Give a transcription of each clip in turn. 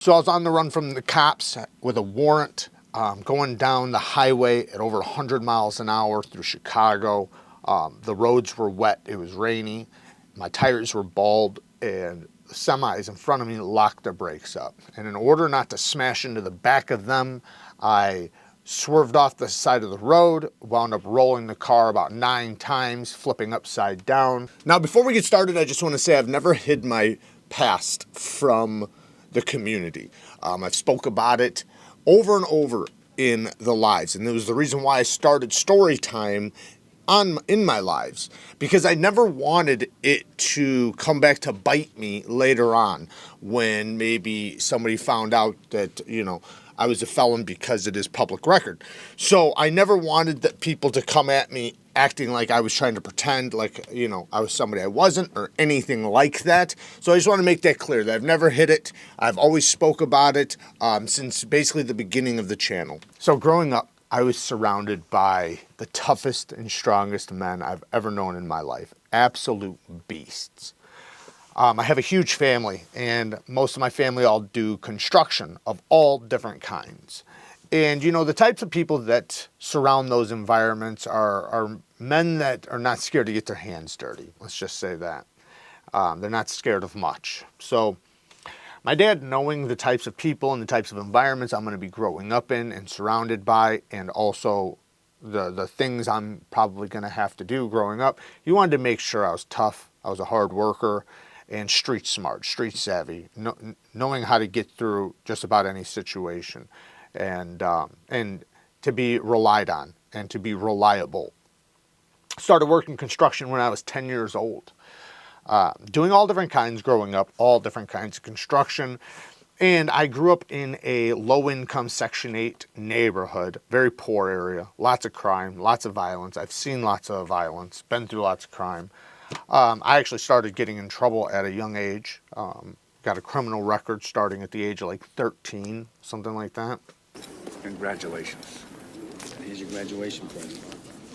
So I was on the run from the cops with a warrant, going down the highway at over 100 miles an hour through Chicago. The roads were wet, it was rainy, my tires were bald, and the semis in front of me locked their brakes up. And in order not to smash into the back of them, I swerved off the side of the road, wound up rolling the car about 9 times, flipping upside down. Now, before we get started, I just want to say I've never hid my past from the community. I've spoke about it over and over in the lives, and it was the reason why I started story time in my lives, because I never wanted it to come back to bite me later on when maybe somebody found out that, you know, I was a felon, because it is public record. So I never wanted that people to come at me acting like I was trying to pretend like, you know, I was somebody I wasn't or anything like that. So I just want to make that clear that I've never hid it. I've always spoke about it since basically the beginning of the channel. So growing up, I was surrounded by the toughest and strongest men I've ever known in my life. Absolute beasts. I have a huge family, and most of my family all do construction of all different kinds. And, you know, the types of people that surround those environments are men that are not scared to get their hands dirty. Let's just say that. They're not scared of much. So my dad, knowing the types of people and the types of environments I'm going to be growing up in and surrounded by, and also the things I'm probably going to have to do growing up, he wanted to make sure I was tough, I was a hard worker, and street smart, street savvy, knowing how to get through just about any situation, and to be relied on and to be reliable. Started working construction when I was 10 years old. Doing all different kinds growing up, all different kinds of construction. And I grew up in a low-income Section 8 neighborhood, very poor area, lots of crime, lots of violence. I've seen lots of violence, been through lots of crime. I actually started getting in trouble at a young age. Got a criminal record starting at the age of like 13, something like that. Congratulations. Here's your graduation present.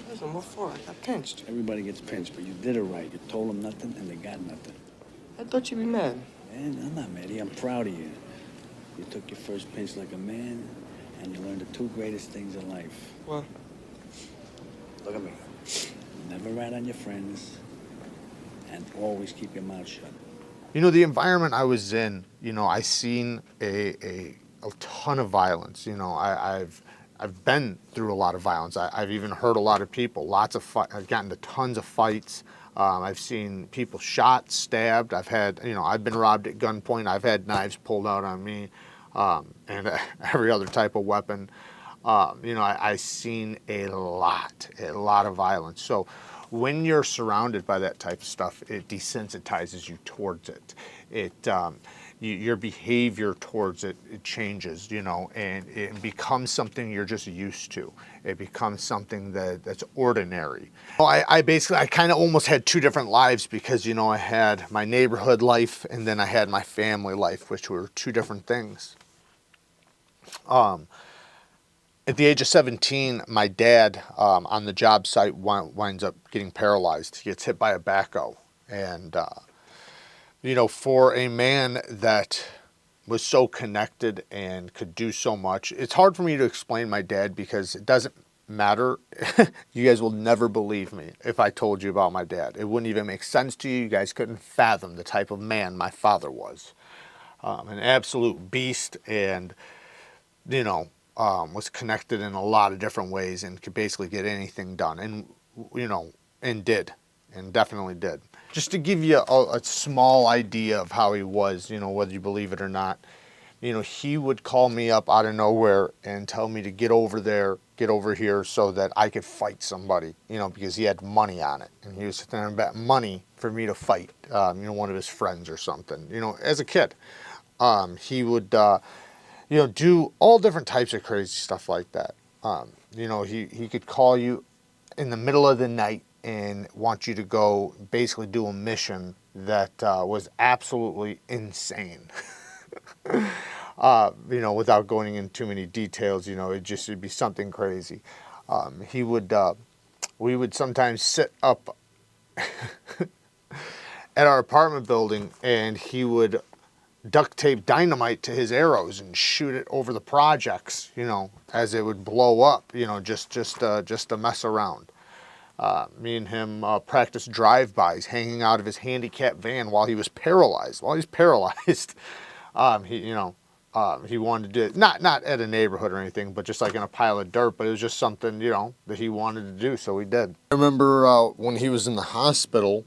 Listen, what for? I got pinched. Everybody gets pinched, but you did it right. You told them nothing, and they got nothing. I thought you'd be mad. Man, I'm not mad. I'm proud of you. You took your first pinch like a man, and you learned the 2 greatest things in life. What? Look at me. Never rat on your friends, and always keep your mouth shut. You know, the environment I was in, you know, I seen a ton of violence. You know, I've been through a lot of violence. I've even hurt a lot of people. I've gotten to tons of fights. I've seen people shot, stabbed. I've been robbed at gunpoint. I've had knives pulled out on me, and every other type of weapon. You know, I've seen a lot of violence. So when you're surrounded by that type of stuff, it desensitizes you towards it. Your behavior towards it changes, you know, and it becomes something you're just used to. It becomes something that's ordinary. I kind of almost had 2 different lives, because, you know, I had my neighborhood life and then I had my family life, which were 2 different things. At the age of 17, my dad on the job site winds up getting paralyzed. He gets hit by a backhoe. And, you know, for a man that was so connected and could do so much, it's hard for me to explain my dad, because it doesn't matter. You guys will never believe me if I told you about my dad. It wouldn't even make sense to you. You guys couldn't fathom the type of man my father was. An absolute beast, and, you know, was connected in a lot of different ways and could basically get anything done, and, you know, and definitely did. Just to give you a small idea of how he was, you know, whether you believe it or not, you know, he would call me up out of nowhere and tell me to get over there, get over here, so that I could fight somebody, you know, because he had money on it, and he was sitting there and bet money for me to fight, you know, one of his friends or something, you know, as a kid. He would, you know, do all different types of crazy stuff like that. You know, he could call you in the middle of the night and want you to go basically do a mission that was absolutely insane. You know, without going into too many details, you know, it'd be something crazy. We would sometimes sit up at our apartment building, and he would duct tape dynamite to his arrows and shoot it over the projects, as it would blow up, just to mess around. Me and him practiced drive-bys, hanging out of his handicapped van while he was paralyzed. He wanted to do it, not at a neighborhood or anything, but just like in a pile of dirt. But it was just something, that he wanted to do, so he did. I remember when he was in the hospital,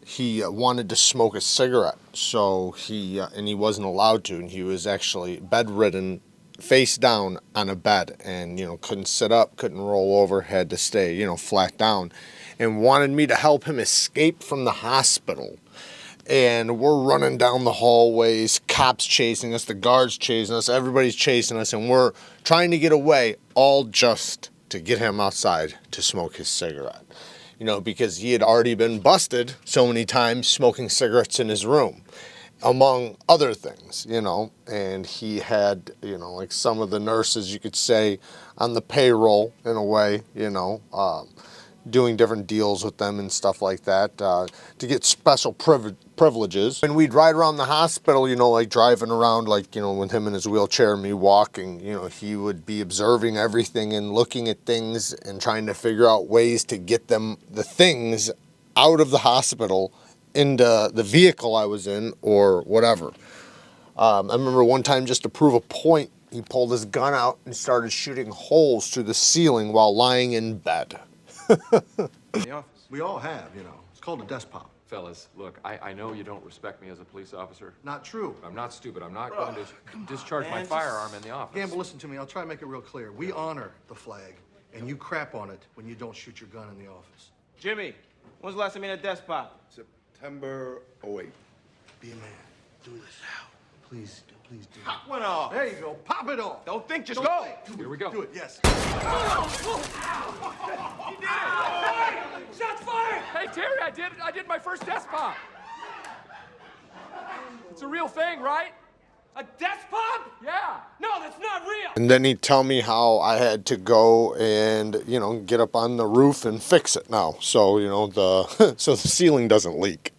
he wanted to smoke a cigarette, so he wasn't allowed to, and he was actually bedridden, face down on a bed, and couldn't sit up, couldn't roll over, had to stay flat down, and wanted me to help him escape from the hospital. And we're running down the hallways, cops chasing us, the guards chasing us, everybody's chasing us, and we're trying to get away, all just to get him outside to smoke his cigarette. Because he had already been busted so many times smoking cigarettes in his room, among other things, and he had, like some of the nurses, you could say, on the payroll in a way, doing different deals with them and stuff like that, to get special privileges. And we'd ride around the hospital, like driving around, like, with him in his wheelchair and me walking, he would be observing everything and looking at things and trying to figure out ways to get the things out of the hospital into the vehicle I was in or whatever. I remember one time, just to prove a point, he pulled his gun out and started shooting holes through the ceiling while lying in bed. The office. We all have, It's called a desk pop. Fellas, look, I know you don't respect me as a police officer. Not true. I'm not stupid. I'm not going to discharge my firearm in the office. Gamble, listen to me. I'll try to make it real clear. We honor the flag, and you crap on it when you don't shoot your gun in the office. Jimmy, when's the last time you had a desk pop? September 08. Be a man. Do this now. Please do it. Pop one off. There you go. Pop it off. Don't think, just Don't go. think. Here we go. Do it, yes. Shots fired! Hey, Terry, I did my first desk pop. It's a real thing, right? A desk pop? Yeah. No, that's not real. And then he'd tell me how I had to go and, get up on the roof and fix it now. So, so the ceiling doesn't leak.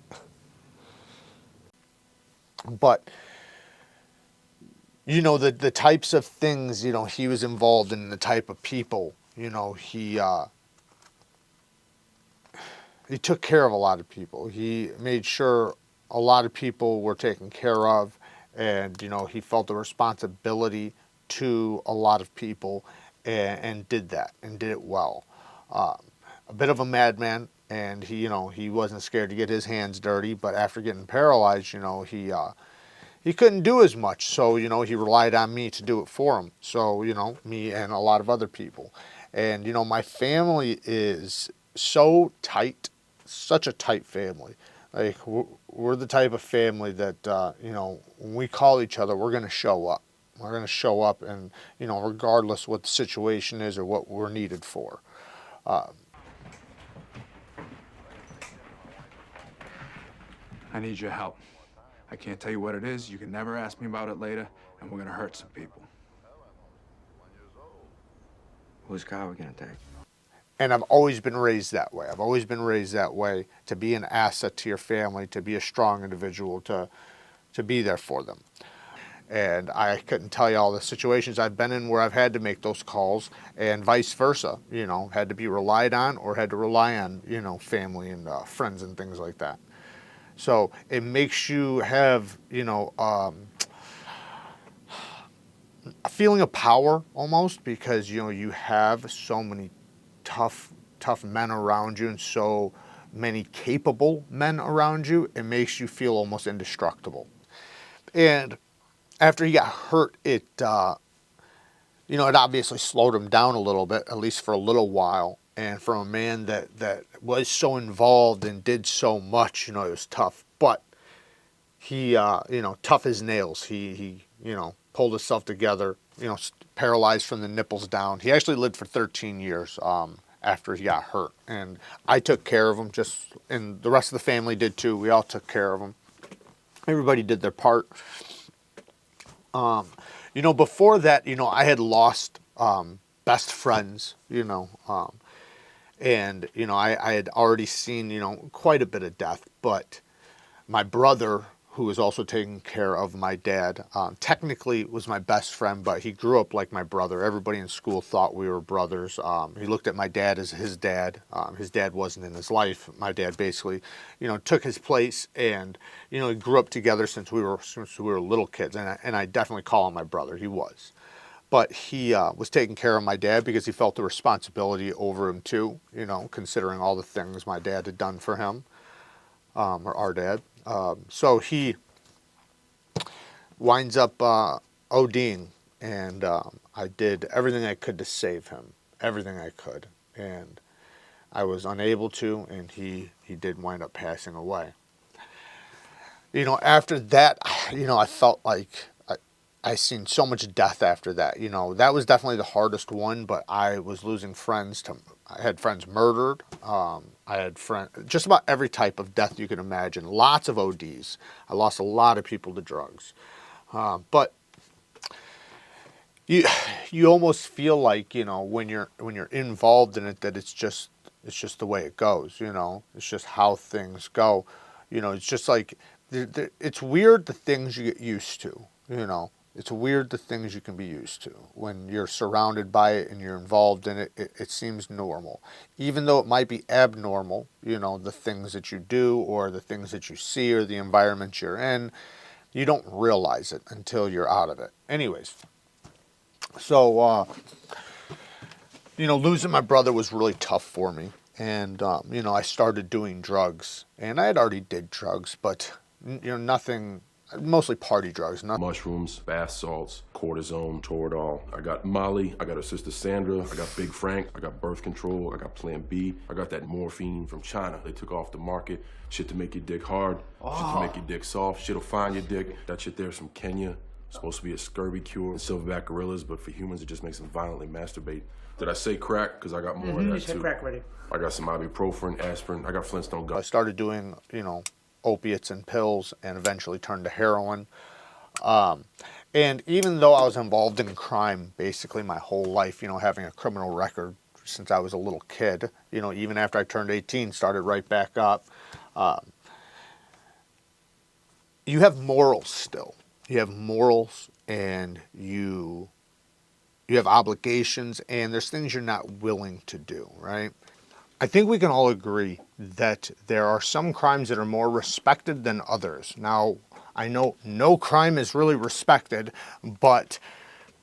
But, the types of things, he was involved in, the type of people, he took care of a lot of people. He made sure a lot of people were taken care of, and, he felt a responsibility to a lot of people and did that and did it well. A bit of a madman, and he wasn't scared to get his hands dirty, but after getting paralyzed, he couldn't do as much, so, he relied on me to do it for him. So, me and a lot of other people. And, my family is so tight, such a tight family. Like, we're the type of family that, when we call each other, we're going to show up. We're going to show up and, regardless what the situation is or what we're needed for. I need your help. I can't tell you what it is. You can never ask me about it later, and we're gonna hurt some people. Whose car are we gonna take? And I've always been raised that way. I've always been raised that way, to be an asset to your family, to be a strong individual, to be there for them. And I couldn't tell you all the situations I've been in where I've had to make those calls, and vice versa, had to be relied on or had to rely on, family and friends and things like that. So it makes you have, a feeling of power almost, because, you have so many tough men around you and so many capable men around you. It makes you feel almost indestructible. And after he got hurt, it obviously slowed him down a little bit, at least for a little while. And from a man that was so involved and did so much, it was tough. But he, tough as nails. He pulled himself together, paralyzed from the nipples down. He actually lived for 13 years after he got hurt. And I took care of him, and the rest of the family did too. We all took care of him. Everybody did their part. Before that, I had lost best friends, and, I had already seen, quite a bit of death. But my brother, who was also taking care of my dad. Technically was my best friend, but he grew up like my brother. Everybody in school thought we were brothers. He looked at my dad as his dad. His dad wasn't in his life. My dad basically, took his place, and he grew up together since we were little kids. And I definitely call him my brother. He was. But he was taking care of my dad because he felt the responsibility over him too, considering all the things my dad had done for him, or our dad. So he winds up ODing, and I did everything I could to save him, everything I could, and I was unable to, and he did wind up passing away. After that, I felt like I seen so much death after that. That was definitely the hardest one, but I was losing friends I had friends murdered. I had just about every type of death you can imagine. Lots of ODs. I lost a lot of people to drugs. But you almost feel like, when you're involved in it, that it's just the way it goes, It's just how things go. It's just like, it's weird the things you get used to, It's weird the things you can be used to. When you're surrounded by it and you're involved in it, it seems normal. Even though it might be abnormal, the things that you do or the things that you see or the environment you're in, you don't realize it until you're out of it. Anyways, so, losing my brother was really tough for me. And, I started doing drugs. And I had already did drugs, but, nothing... Mostly party drugs. Mushrooms, bath salts, cortisone, Toradol. I got Molly, I got her sister Sandra, I got Big Frank, I got birth control, I got Plan B, I got that morphine from China. They took off the market. Shit to make your dick hard, shit to make your dick soft, shit'll find your dick. That shit there's from Kenya. Supposed to be a scurvy cure. Silverback gorillas, but for humans it just makes them violently masturbate. Did I say crack? Because I got more of that too. Crack ready. I got some ibuprofen, aspirin, I got Flintstone guns. I started doing, opiates and pills, and eventually turned to heroin. And even though I was involved in crime basically my whole life, having a criminal record since I was a little kid, even after I turned 18, started right back up. You have morals still. You have morals, and you have obligations, and there's things you're not willing to do, right? I think we can all agree that there are some crimes that are more respected than others. Now, I know no crime is really respected, but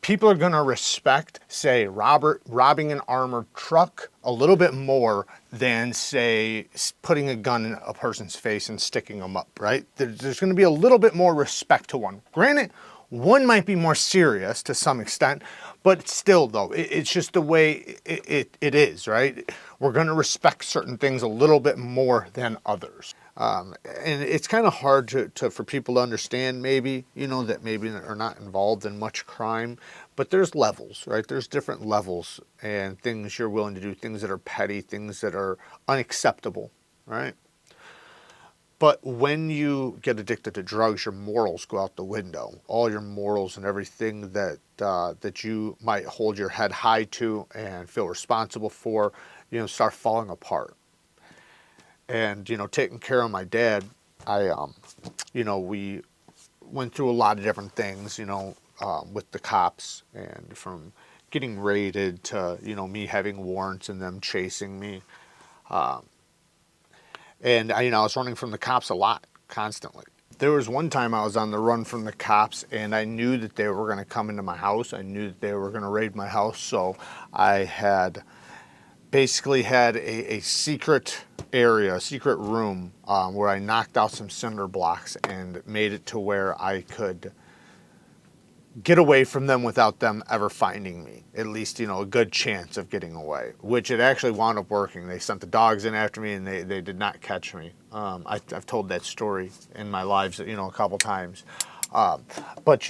people are going to respect, say, robbing an armored truck a little bit more than, say, putting a gun in a person's face and sticking them up, right? There's going to be a little bit more respect to one. Granted, one might be more serious to some extent, but still, though, it's just the way it is, right? We're going to respect certain things a little bit more than others. And it's kind of hard for people to understand, maybe, that maybe are not involved in much crime. But there's levels, right? There's different levels and things you're willing to do, things that are petty, things that are unacceptable, right? But when you get addicted to drugs, your morals go out the window. All your morals and everything that you might hold your head high to and feel responsible for, start falling apart. And, taking care of my dad, we went through a lot of different things, with the cops, and from getting raided to, me having warrants and them chasing me. And I was running from the cops a lot, constantly. There was one time I was on the run from the cops, and I knew that they were going to come into my house. I knew that they were going to raid my house, so I had basically had a secret area, a secret room, where I knocked out some cinder blocks and made it to where I could get away from them without them ever finding me. At least, a good chance of getting away, which it actually wound up working. They sent the dogs in after me, and they did not catch me. I've told that story in my lives, a couple times. But,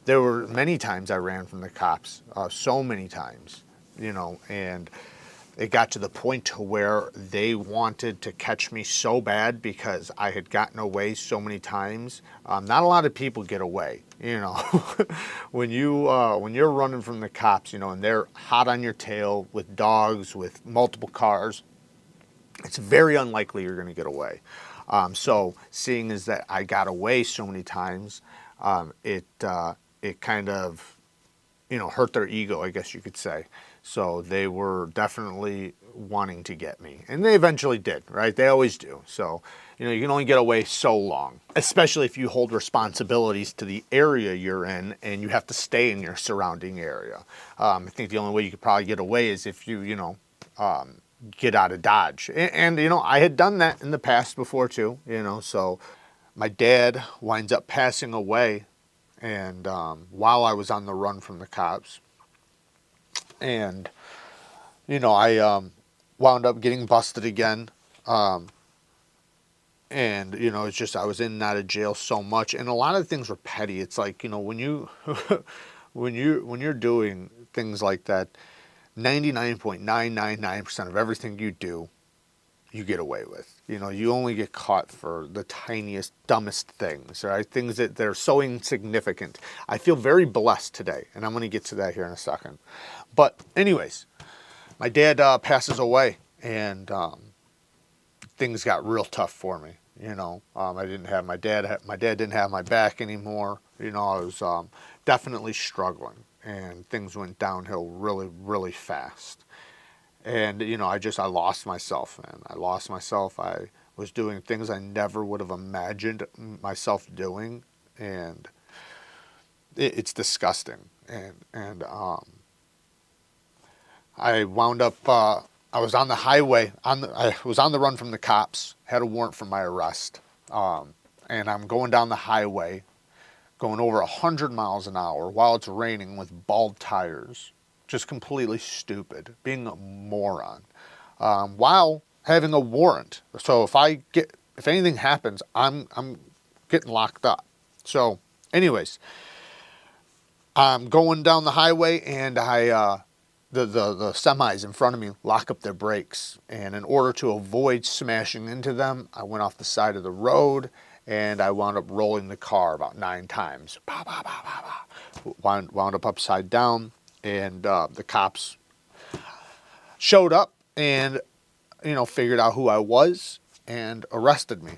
there were many times I ran from the cops, so many times, and it got to the point to where they wanted to catch me so bad because I had gotten away so many times. Not a lot of people get away, when you're running from the cops, and they're hot on your tail with dogs, with multiple cars. It's very unlikely you're going to get away. So seeing as that I got away so many times, it kind of, hurt their ego, I guess you could say. So they were definitely wanting to get me, and they eventually did, right? They always do. So, you can only get away so long, especially if you hold responsibilities to the area you're in and you have to stay in your surrounding area. I think the only way you could probably get away is if you, get out of Dodge. And I had done that in the past before too, so my dad winds up passing away, and while I was on the run from the cops. And, I wound up getting busted again. And, it's just I was in and out of jail so much. And a lot of things were petty. It's like, when you when you're doing things like that, 99.999% of everything you do, you get away with. You only get caught for the tiniest, dumbest things, right? Things that they're so insignificant. I feel very blessed today, and I'm going to get to that here in a second. But anyways, my dad passes away, and things got real tough for me. I didn't have my dad. My dad didn't have my back anymore. I was definitely struggling, and things went downhill really, really fast. And, I lost myself, man. I lost myself. I was doing things I never would have imagined myself doing. And it's disgusting. And I wound up, I was on the highway. I was on the run from the cops, had a warrant for my arrest. And I'm going down the highway, going over 100 miles an hour while it's raining with bald tires. Just completely stupid, being a moron, while having a warrant. So if anything happens, I'm getting locked up. So anyways, I'm going down the highway, and the semis in front of me lock up their brakes. And in order to avoid smashing into them, I went off the side of the road, and I wound up rolling the car about 9 times. Bah, bah, bah, bah, bah. Wound up upside down. And the cops showed up and, figured out who I was and arrested me.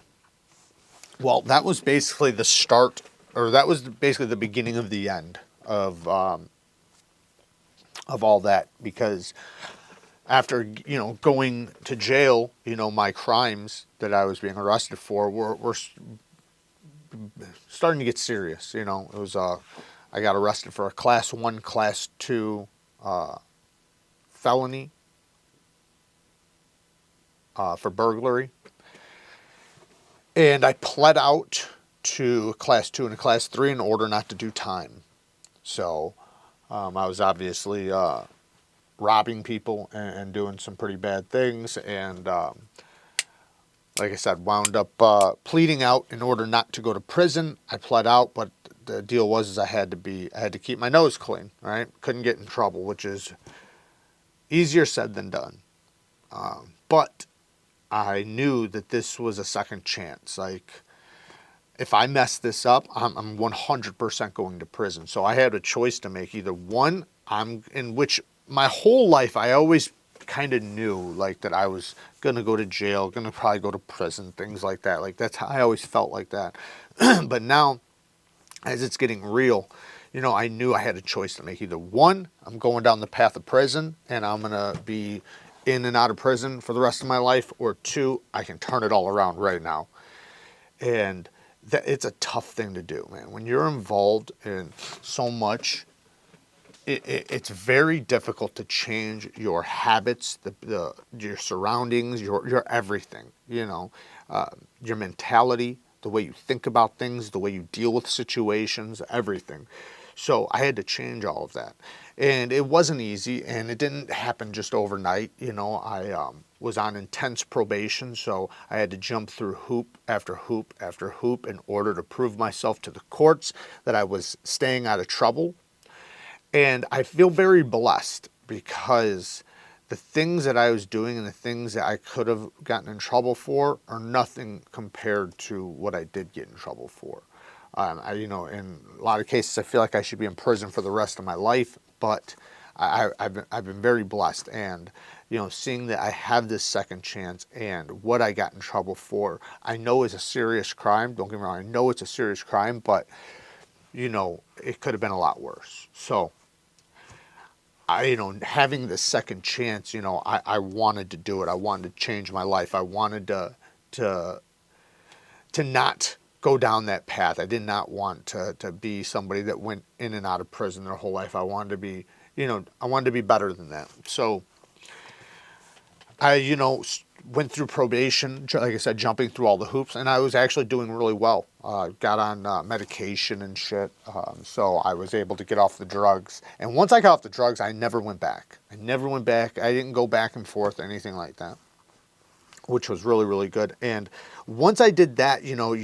Well, that was basically the start, or that was basically the beginning of the end of all that. Because after, going to jail, my crimes that I was being arrested for were starting to get serious. It was I got arrested for a Class 1, Class 2 felony for burglary. And I pled out to Class 2 and a Class 3 in order not to do time. So I was obviously robbing people and doing some pretty bad things. And like I said, wound up pleading out in order not to go to prison. I pled out, but the deal was I had to keep my nose clean, right? Couldn't get in trouble, which is easier said than done. But I knew that this was a second chance. Like, if I mess this up, I'm 100% going to prison. So I had a choice to make. Either one, in which my whole life I always kind of knew, like, that I was going to go to jail, going to probably go to prison, things like that. Like, that's how I always felt like that. But now, as it's getting real, I knew I had a choice to make. Either one, I'm going down the path of prison and I'm going to be in and out of prison for the rest of my life, or two, I can turn it all around right now. And it's a tough thing to do, man. When you're involved in so much, it's very difficult to change your habits, your surroundings, your everything, your mentality, the way you think about things, the way you deal with situations, everything. So I had to change all of that. And it wasn't easy, and it didn't happen just overnight. I was on intense probation, so I had to jump through hoop after hoop after hoop in order to prove myself to the courts that I was staying out of trouble. And I feel very blessed because the things that I was doing and the things that I could have gotten in trouble for are nothing compared to what I did get in trouble for. In a lot of cases, I feel like I should be in prison for the rest of my life, but I've been very blessed, and you know, seeing that I have this second chance and what I got in trouble for, I know is a serious crime. Don't get me wrong, I know it's a serious crime, but you know, it could have been a lot worse. So you know, having this second chance, you know, I wanted to do it. I wanted to change my life. I wanted to not go down that path. I did not want to be somebody that went in and out of prison their whole life. I wanted to be, you know, I wanted to be better than that. So I, you know, went through probation, like I said, jumping through all the hoops, and I was actually doing really well. Got on medication and shit, so I was able to get off the drugs. And once I got off the drugs, I never went back. I never went back. I didn't go back and forth, anything like that, which was really, really good. And once I did that, you know,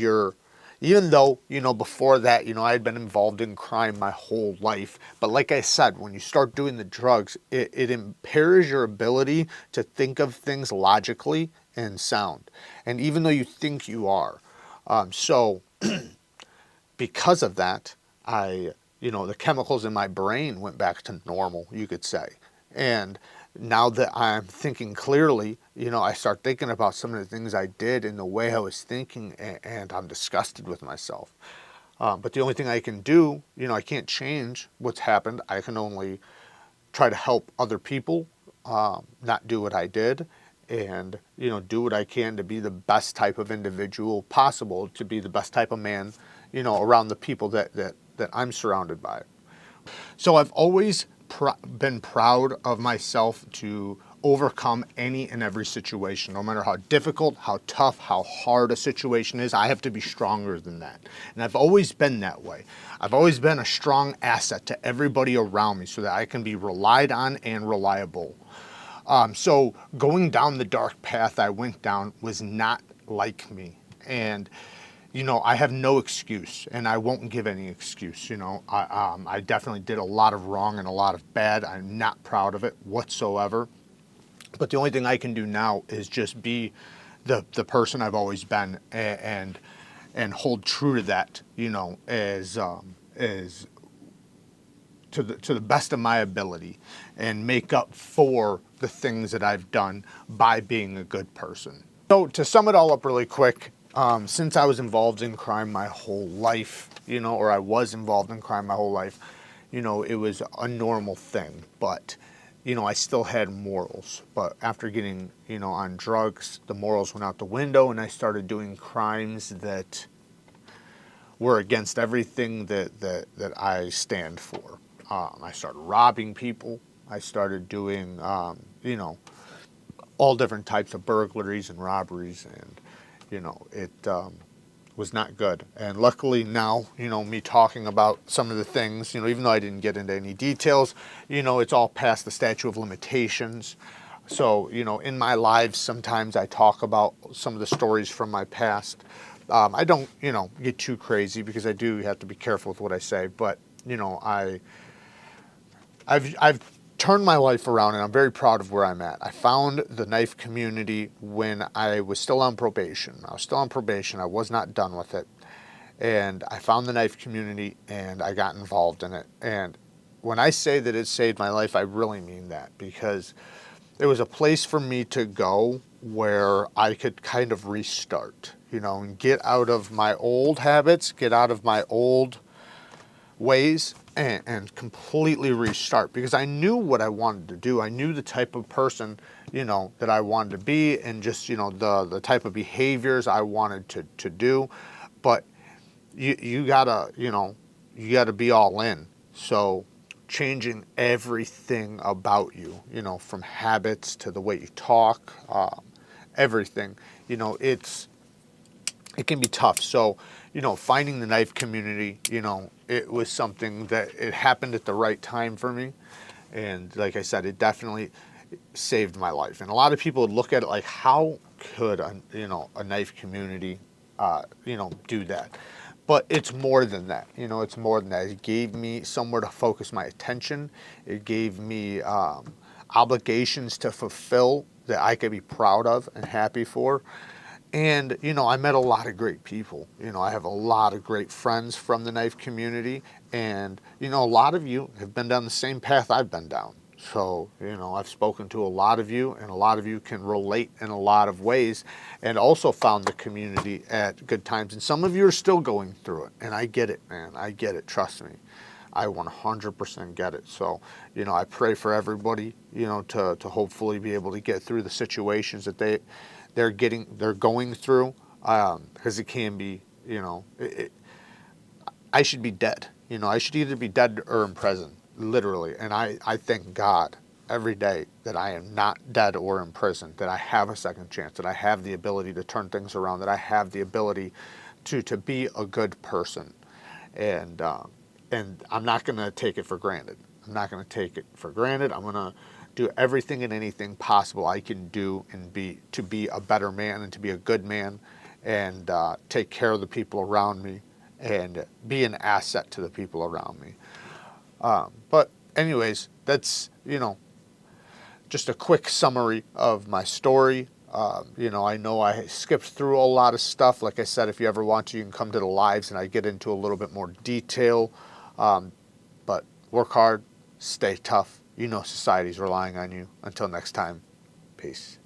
even though, you know, before that, you know, I had been involved in crime my whole life. But like I said, when you start doing the drugs, it impairs your ability to think of things logically and sound. And even though you think you are. So because of that, you know, the chemicals in my brain went back to normal, you could say. And now that I'm thinking clearly, you know, I start thinking about some of the things I did and the way I was thinking, and I'm disgusted with myself. But the only thing I can do, you know, I can't change what's happened. I can only try to help other people not do what I did, and, you know, do what I can to be the best type of individual possible, to be the best type of man, you know, around the people that I'm surrounded by. So I've always been proud of myself to overcome any and every situation, no matter how difficult, how tough, how hard a situation is. I have to be stronger than that. And I've always been that way. I've always been a strong asset to everybody around me so that I can be relied on and reliable. So going down the dark path I went down was not like me. And you know, I have no excuse, and I won't give any excuse. You know, I definitely did a lot of wrong and a lot of bad. I'm not proud of it whatsoever. But the only thing I can do now is just be the person I've always been, and hold true to that. You know, as to the best of my ability, and make up for the things that I've done by being a good person. So to sum it all up really quick. Since I was involved in crime my whole life, you know, or I was involved in crime my whole life, you know, it was a normal thing. But, you know, I still had morals. But after getting, you know, on drugs, the morals went out the window, and I started doing crimes that were against everything that I stand for. I started robbing people. I started doing, you know, all different types of burglaries and robberies, and you know, it was not good. And luckily now, you know, me talking about some of the things, you know, even though I didn't get into any details, you know, it's all past the statute of limitations. So, you know, in my lives, sometimes I talk about some of the stories from my past. I don't, you know, get too crazy because I do have to be careful with what I say. But, you know, I've turned my life around, and I'm very proud of where I'm at. I found the knife community when I was still on probation. I was still on probation. I was not done with it. And I found the knife community, and I got involved in it. And when I say that it saved my life, I really mean that, because it was a place for me to go where I could kind of restart, you know, and get out of my old habits, get out of my old ways, and completely restart, because I knew what I wanted to do. I knew the type of person, you know, that I wanted to be, and just, you know, the type of behaviors I wanted to do. But you gotta, you know, you gotta be all in. So changing everything about you, you know, from habits to the way you talk, everything, you know, it can be tough. So, you know, finding the knife community, you know, it was something that it happened at the right time for me. And like I said, it definitely saved my life. And a lot of people would look at it like, how could a knife community, you know, do that? But it's more than that. You know, it's more than that. It gave me somewhere to focus my attention. It gave me obligations to fulfill that I could be proud of and happy for. And, you know, I met a lot of great people. You know, I have a lot of great friends from the knife community. And, you know, a lot of you have been down the same path I've been down. So, you know, I've spoken to a lot of you, and a lot of you can relate in a lot of ways, and also found the community at good times. And some of you are still going through it, and I get it, man. I get it. Trust me. I 100% get it. So, you know, I pray for everybody, you know, to hopefully be able to get through the situations that they're going through, because it can be, you know, I should be dead. You know, I should either be dead or in prison, literally. And I thank God every day that I am not dead or in prison, that I have a second chance, that I have the ability to turn things around, that I have the ability to be a good person. And I'm not going to take it for granted. I'm not going to take it for granted. I'm going to do everything and anything possible I can do to be a better man and to be a good man, and take care of the people around me and be an asset to the people around me. But anyways, that's, you know, just a quick summary of my story. You know I skipped through a lot of stuff. Like I said, if you ever want to, you can come to the lives and I get into a little bit more detail. But work hard, stay tough. You know society's relying on you. Until next time, peace.